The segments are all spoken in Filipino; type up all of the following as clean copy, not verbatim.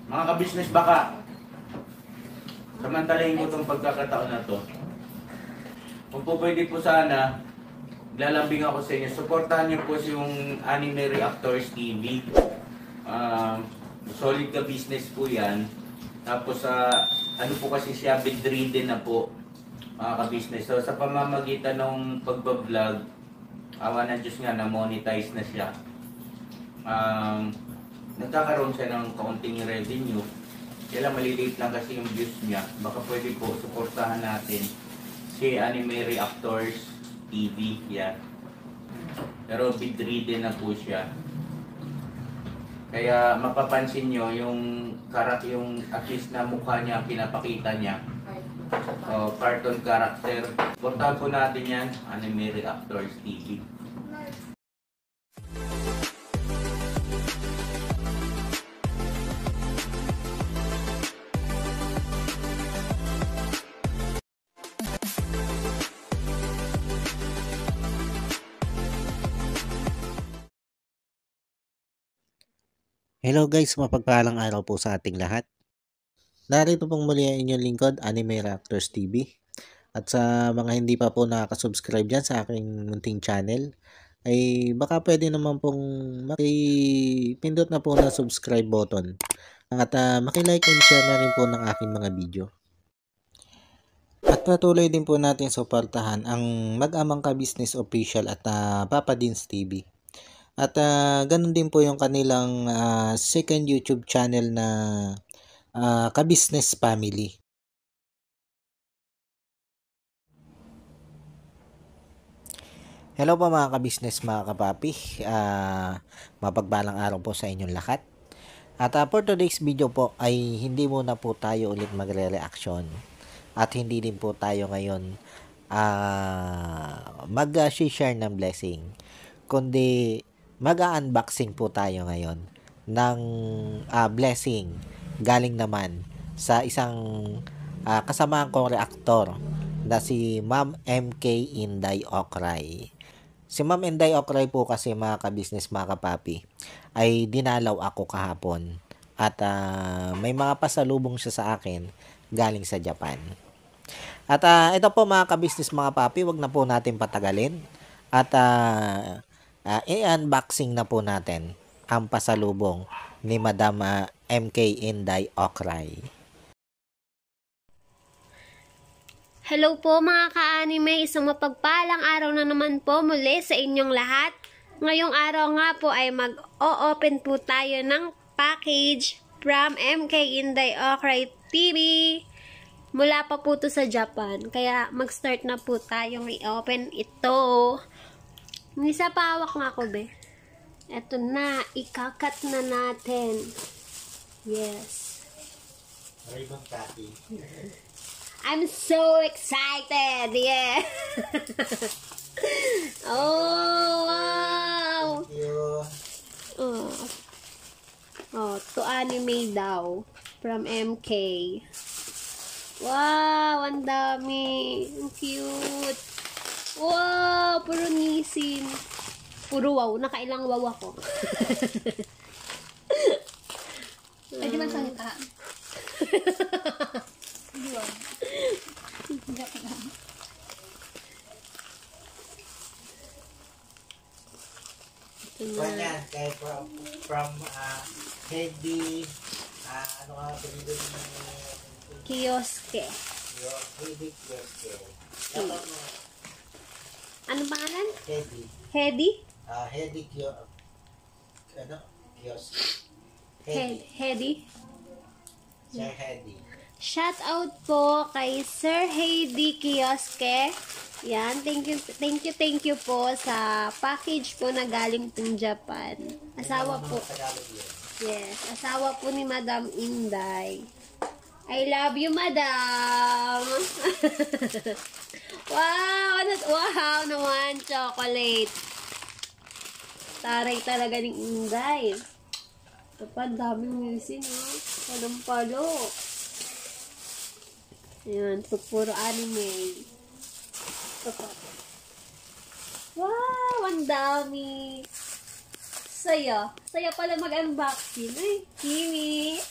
Mga ka-business, baka samantalahin ko itong pagkakataon na to. Kung po pwede po sana, lalambing ako sa inyo. Supportahan niyo po yung Anime Reactors TV. Solid ka business po yan. Tapos ano po kasi siya, bedridden na po, mga ka-business. So sa pamamagitan ng pagbablog, awa ng Diyos nga, na-monetize na siya. Nagkakaroon siya ng kaunting revenue. Kaya maliliit lang kasi yung views niya. Baka pwede po suportahan natin si Anime Reactors TV. Yan. Pero bedridden na po siya. Kaya mapapansin nyo yung at least na mukha niya, pinapakita niya. Cartoon character. Suportahan po natin yan, Anime Reactors TV. Hello guys, mapagpalang araw po sa ating lahat. Narito pong muli ang inyong lingkod, Anime Reactors TV. At sa mga hindi pa po nakaka-subscribe dyan sa aking munting channel, ay baka pwede naman pong makipindot na po na subscribe button. At makilike and share na rin po ng aking mga video. At patuloy din po natin suportahan ang Mag-amang Ka-Business Official at Papa Dins TV. At ganun din po yung kanilang second YouTube channel na Ka-Business Family. Hello po mga ka-business, mga kapapi. Mapagpalang araw po sa inyong lahat. At for today's video po ay hindi muna po tayo ulit magre-reaction. At hindi din po tayo ngayon mag-share ng blessing. Kundi mag-unboxing po tayo ngayon ng blessing galing naman sa isang kasamahan kong reactor na si Ma'am MK Inday Okray. Si Ma'am Inday Okray po kasi mga ka-business, mga kapapi, ay dinalaw ako kahapon at may mga pasalubong siya sa akin galing sa Japan. At ito po mga ka-business, mga papi, wag na po natin patagalin at i-unboxing na po natin ang pasalubong ni Madam MK Inday Okray. Hello po mga ka-anime, isang mapagpalang araw na naman po muli sa inyong lahat. Ngayong araw nga po ay mag-o-open po tayo ng package from MK Inday Okray TV. Mula pa po to sa Japan, kaya mag-start na po tayong i-open ito. Isa pa, hawak nga ako, be. Eto na, ikakat na natin. Yes. I'm so excited! Yeah! Oh, wow! To anime daw. From MK. Wow! Ang dami! Ang cute! Wow! Puro nisin. Puro wow. Nakailang wow ako. Pwede man salita. Wow. Kanya, kaya from Heady, ano nga pilido ni Kioske. Heady Kioske. Ano pangalan? Heady. Hedy? Heady Kioske. Hedy? Sir Heady. Shout out po kay Sir Hedy Kioske. Yan, thank you po sa package po na galing pong Japan. Asawa po. Yes, asawa po ni Madam Inday. I love you, Madam. Wow naman, chocolate. Taray talaga ng Inday. Kapag daming nisin, ha? Palumpalo. Ayan, puro anime. Wow, ang dami. Saya pala mag-unboxing. Ay, Kimi.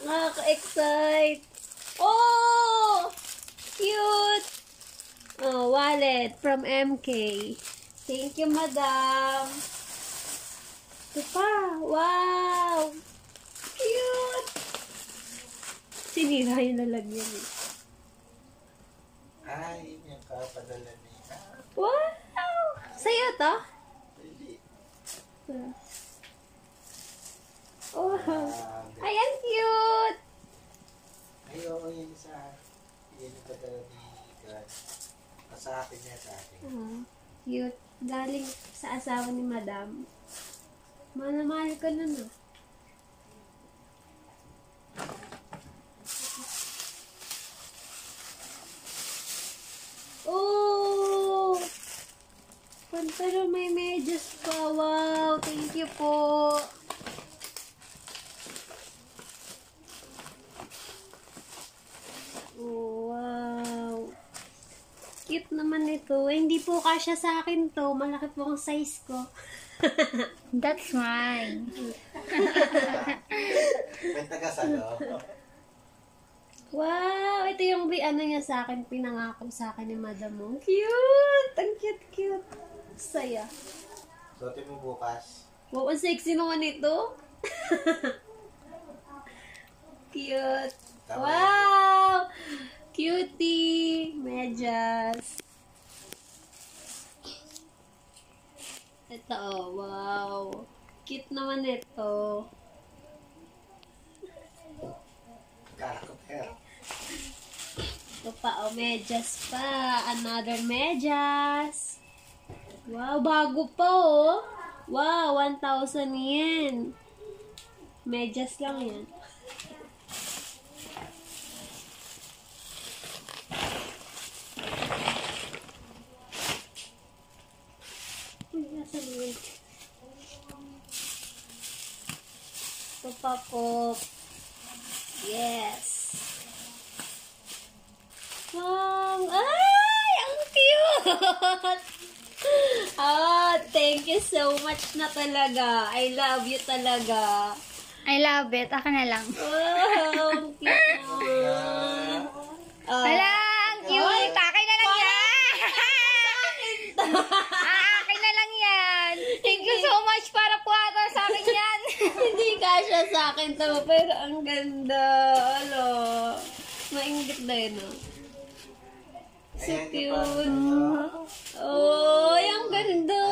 Nakaka-excite. Oh! Cute! Oh, wallet from MK. Thank you, madam. Ito pa. Wow! Cute! Sinira yung lalagyan eh. Ay, yung kapadala niya. Wow! Sa'yo to? Oh. Ayan, cute! Ay, oo, yun sa yun yung padala ni God. Sa akin niya, sa akin. Oh, cute. Galing sa asawa ni madam. Mahal na mahal ko nun ah. Oh! Pantalon may medyas pa. Wow! Thank you po. Oh, wow. Cute naman ito. Hindi po kasya sa akin to. Malaki po ang size ko. That's mine. May taga-salo. Wow! Ito yung ano niya sa akin, pinangako sa akin ni Madam mo. Cute! Ang cute-cute. Saya. Suotin mo bukas. Wow, ang sexy naman ito. Cute. Wow! Cutie! Medyas. Ito, oh, wow. Cute naman ito. Kakapel. Ito pa, oh, medyas pa. Another medyas. Wow, bago pa, oh. Wow, 1,000 yen. Medyas lang yan. Uy, nasaan yun? Ito pa po. Yes. Wow! Ay! Ang cute! Ah, thank you so much na talaga. I love you talaga. I love it. Ako na lang. Wow! Ang cute naman. Ah, Wala! Ang cute! Akin na lang yan! Akin na lang yan! Thank you so much para po ata sa akin yan! Hindi kasya sa akin to, pero ang ganda. Alo. Mainggit na yun, oh. So Ayan, cute. pa. Oh, ang ganda.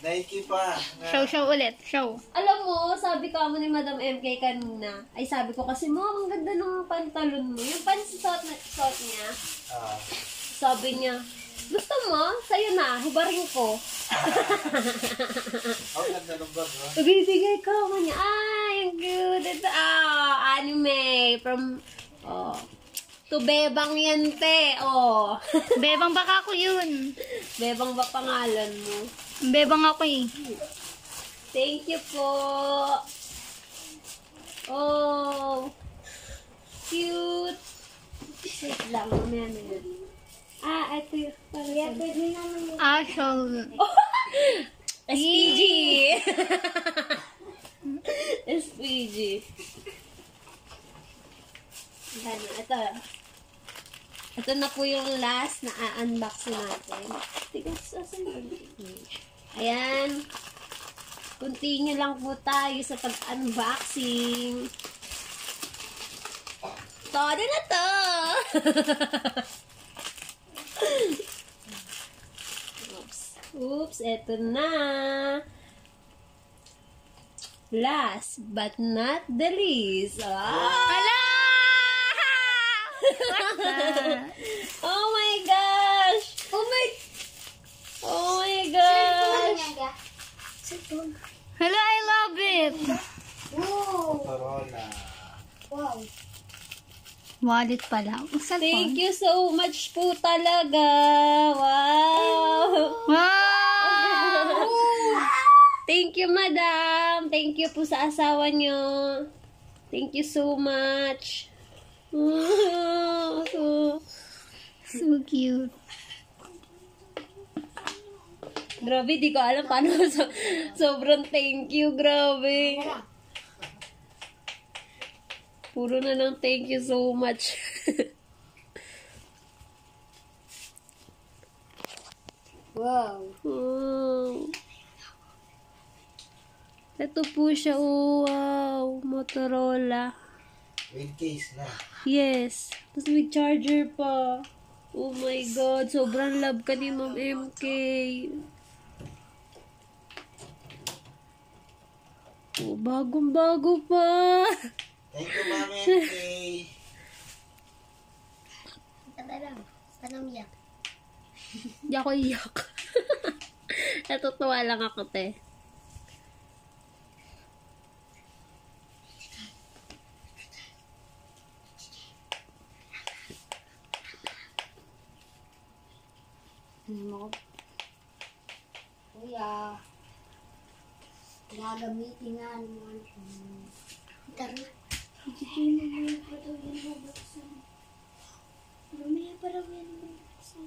Nike pa. Show ulit. Show. Alam mo, sabi ko mo ni Madam MK kanina, ay sabi ko kasi mo, ang ganda ng pantalon mo. Yung pansuot niya, Ah. sabi niya, gusto mo? Sa'yo na, hubarin ko. Oh, ganda ng bag, no? Bibigay ko ako niya. Ay, ang cute. Ito, anime from, to Bebang yan, te. Oh. Bebang baka ako yun. Bebang ba pangalan mo? Bebang ako eh. Thank you po. Oh. Cute. Wait lang, mamaya na yun. Ito yung parang Ah, show. SPG. SPG. Ito na po yung last na unboxing natin. Tingnan sa ayan. Continue lang po tayo sa pag-unboxing. Todo na to! Oops, eto na. Last but not the least. Hala! Oh my gosh! Oh my gosh! Hala, I love it! Corona. Wallet pala. Ang Thank cellphone. you so much po talaga. Wow! Wow! Thank you, madam. Thank you po sa asawa nyo. Thank you so much. So cute. Grabe, di ko alam paano. Sobrang thank you. Grabe. Puro na lang thank you so much. Wow. Wow. Ito po siya. Oh, wow. Motorola. With case na. Yes. Tapos may charger pa. Oh my God. Sobrang love ka ni Ma'am MK. Oh, bagong-bago pa. Thank you, Ma'am MK. Tara lang. Panamiyak. Hindi ako iyak. Natutuwa lang ako, te. Kuya. Gagamitin nga naman. Tara. Mamaya pa daw yan bubuksan. Mamaya pa daw yan bubuksan.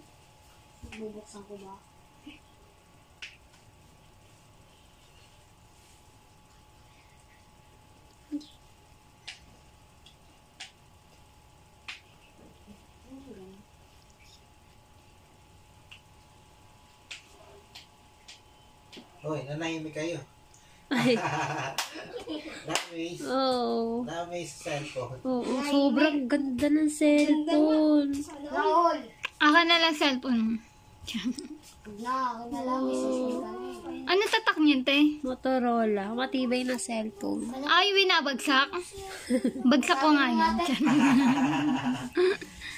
Bubuksan ko ba? Hoy, nanahimik kayo. Ay, Namiss. oh. Namiss cellphone. Oo, sobrang ganda ng cellphone. Raul! Akin na lang cellphone. Na, ako na lang isa Ano tatak niyan, te? Motorola. Matibay na cellphone. Ay, winabagsak. Bagsak ko nga yan.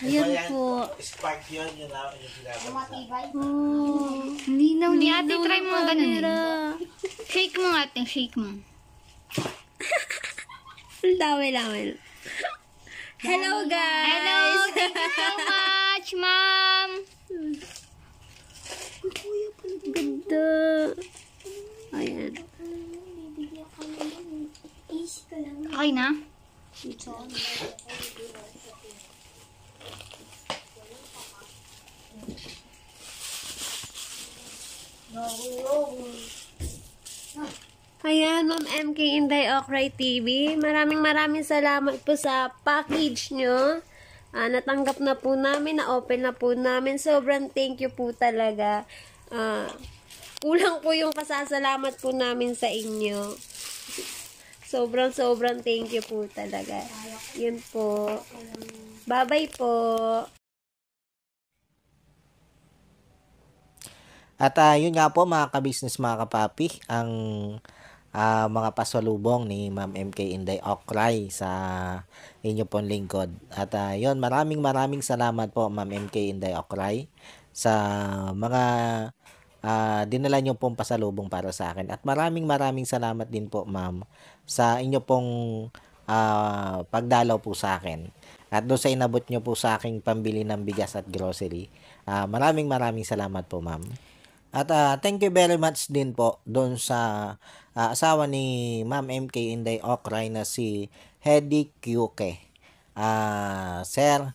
Ayan po. Spark yun, yun na yung pinabagsak. Matibay. Oh. Linaw ni ate. Try mo nga ganun. Camera. Shake mo nga, ate. Shake mo. Ang dami. Hello, guys! Hello! Thank you so much, ma'am! Ganda. Ayan. Bibigyan ka naman. Easy ka lang. Okay na? Ayan, Ma'am MK Inday Okray TV. Maraming salamat po sa package nyo. Natanggap na po namin, na-open na po namin. Sobrang thank you po talaga. Kulang po yung pasasalamat po namin sa inyo. Sobrang thank you po talaga. Yun po. Bye-bye po. At yun nga po mga ka-business, mga kapapi, ang mga pasalubong ni Ma'am MK Inday Okray sa inyo pong lingkod. At yun, maraming salamat po Ma'am MK Inday Okray sa mga dinala nyo pong pasalubong para sa akin. At maraming salamat din po ma'am sa inyo pong pagdalaw po sa akin. At doon sa inabot nyo po sa aking pambili ng bigas at grocery. Maraming salamat po ma'am. At thank you very much din po doon sa asawa ni Ma'am MK Inday Okray na si Hedy Kyuke. Sir,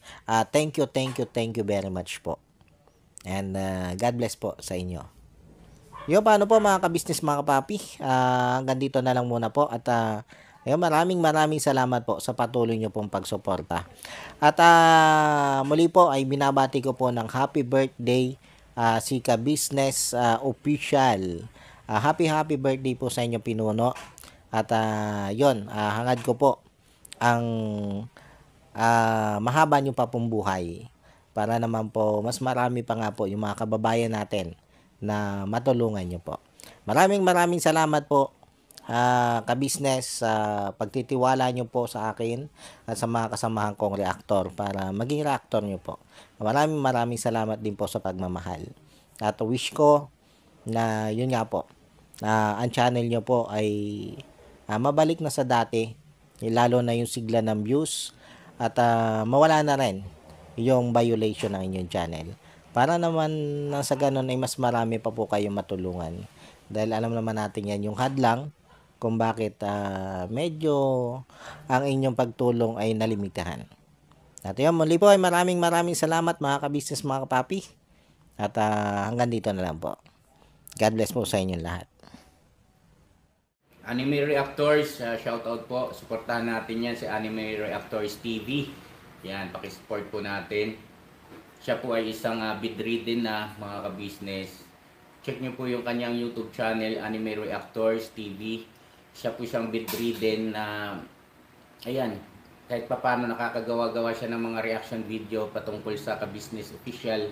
thank you very much po. And God bless po sa inyo. Yung paano po mga ka-business, mga kapapi, hanggang dito na lang muna po. At maraming salamat po sa patuloy nyo pong pagsuporta. At muli po ay binabati ko po ng happy birthday si ka-business official. Happy birthday po sa inyo pinuno. At hangad ko po ang mahaba nyo pa pong buhay para naman po mas marami pa nga po yung mga kababayan natin na matulungan nyo po. Maraming salamat po ka-business sa pagtitiwala nyo po sa akin at sa mga kasamahan kong reactor para maging reactor nyo po. Maraming salamat din po sa pagmamahal. At wish ko na yun nga po, ang channel nyo po ay mabalik na sa dati, lalo na yung sigla ng views at mawala na rin yung violation ng inyong channel. Para naman sa ganun ay mas marami pa po kayong matulungan. Dahil alam naman natin yan yung hadlang kung bakit medyo ang inyong pagtulong ay nalimitahan. At yun, muli po ay maraming salamat mga ka-business, mga kapapi. At hanggang dito na lang po. God bless po sa inyong lahat. Anime Reactors, shoutout po. Suportahan natin yan si Anime Reactors TV. Yan, pakisupport po natin. Siya po ay isang bedridden na mga ka-business. Check nyo po yung kanyang YouTube channel, Anime Reactors TV. Siya po siyang bedridden na, ayan, kahit papano nakakagawa-gawa siya ng mga reaction video patungkol sa ka-business official.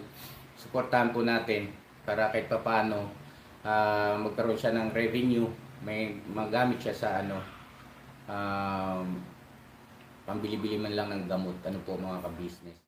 Suportahan po natin para kahit papano magkaroon siya ng revenue, may magamit siya sa pambili-bili man lang ng gamot, ano po mga ka-business.